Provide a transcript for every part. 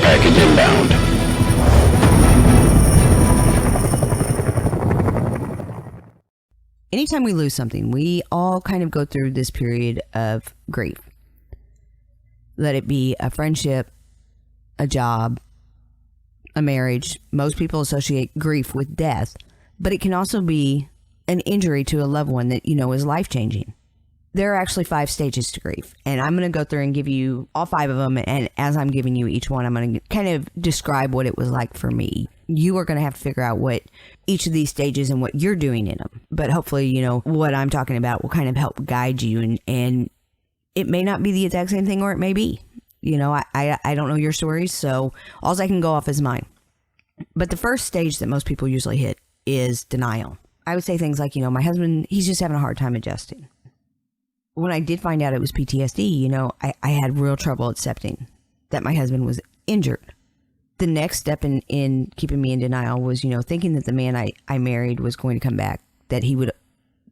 package inbound. Anytime we lose something, we all kind of go through this period of grief. Let it be a friendship, a job, a marriage. Most people associate grief with death, but it can also be an injury to a loved one that, is life-changing. There are actually 5 stages to grief, and I'm going to go through and give you all 5 of them, and as I'm giving you each one, I'm going to kind of describe what it was like for me. You are going to have to figure out what each of these stages and what you're doing in them, but hopefully, what I'm talking about will kind of help guide you, and it may not be the exact same thing, or it may be. I don't know your stories, so all I can go off is mine. But the first stage that most people usually hit is denial. I would say things like, my husband, he's just having a hard time adjusting. When I did find out it was PTSD, I had real trouble accepting that my husband was injured. The next step in keeping me in denial was, thinking that the man I married was going to come back, that he would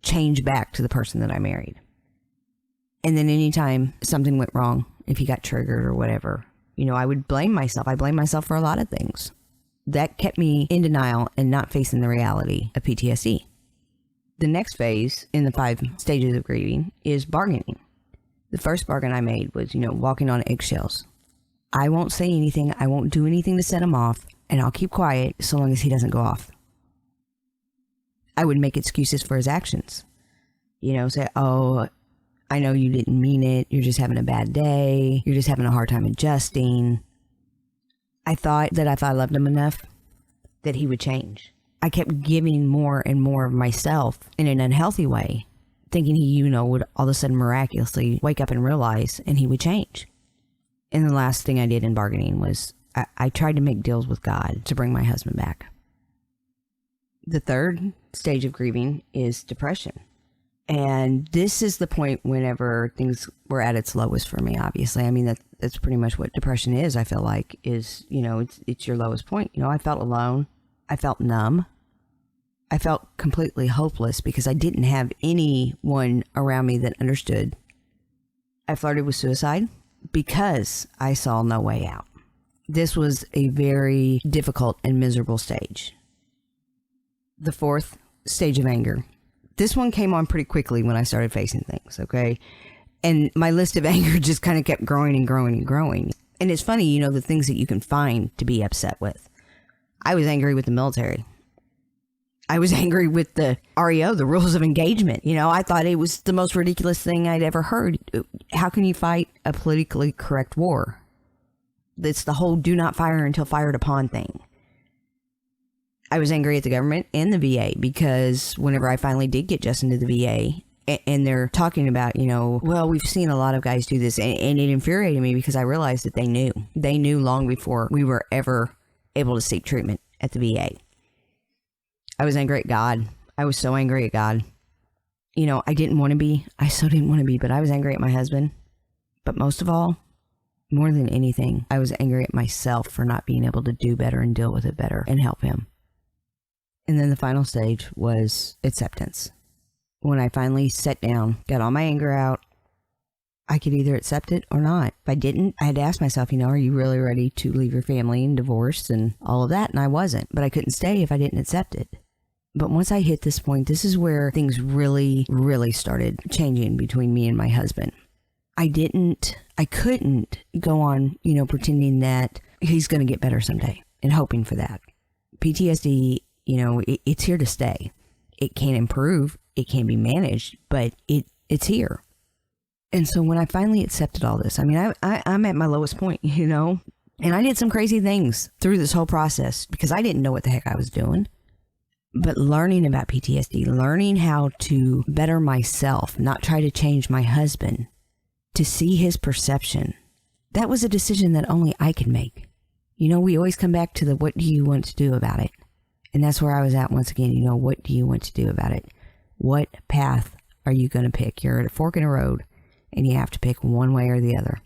change back to the person that I married. And then anytime something went wrong, if he got triggered or whatever, I would blame myself. I blame myself for a lot of things. That kept me in denial and not facing the reality of PTSD. The next phase in the 5 stages of grieving is bargaining. The first bargain I made was, walking on eggshells. I won't say anything. I won't do anything to set him off, and I'll keep quiet so long as he doesn't go off. I would make excuses for his actions. Say, oh, I know you didn't mean it. You're just having a bad day. You're just having a hard time adjusting. I thought that if I loved him enough, that he would change. I kept giving more and more of myself in an unhealthy way, thinking he, would all of a sudden miraculously wake up and realize, and he would change. And the last thing I did in bargaining was I tried to make deals with God to bring my husband back. The third stage of grieving is depression. And this is the point whenever things were at its lowest for me, obviously. I mean, that's pretty much what depression is, I feel like, is, it's your lowest point. I felt alone. I felt numb. I felt completely hopeless because I didn't have anyone around me that understood. I flirted with suicide because I saw no way out. This was a very difficult and miserable stage. The 4th stage of anger. This one came on pretty quickly when I started facing things, okay? And my list of anger just kind of kept growing and growing and growing. And it's funny, the things that you can find to be upset with. I was angry with the military. I was angry with the REO, the rules of engagement. I thought it was the most ridiculous thing I'd ever heard. How can you fight a politically correct war? It's the whole do not fire until fired upon thing. I was angry at the government and the VA because whenever I finally did get Justin to the VA, and they're talking about, well, we've seen a lot of guys do this, and it infuriated me because I realized that they knew. They knew long before we were ever able to seek treatment at the VA. I was angry at God. I was so angry at God. I didn't want to be. I so didn't want to be, but I was angry at my husband. But most of all, more than anything, I was angry at myself for not being able to do better and deal with it better and help him. And then the final stage was acceptance. When I finally sat down, got all my anger out, I could either accept it or not. If I didn't, I had to ask myself, are you really ready to leave your family and divorce and all of that? And I wasn't, but I couldn't stay if I didn't accept it. But once I hit this point, this is where things really, really started changing between me and my husband. I couldn't go on, pretending that he's going to get better someday and hoping for that. PTSD, it's here to stay. It can improve, it can be managed, but it's here. And so when I finally accepted all this, I'm at my lowest point, and I did some crazy things through this whole process because I didn't know what the heck I was doing. But learning about PTSD, learning how to better myself, not try to change my husband, to see his perception, that was a decision that only I could make. We always come back to the what do you want to do about it? And that's where I was at once again. What do you want to do about it? What path are you going to pick? You're at a fork in a road and you have to pick one way or the other.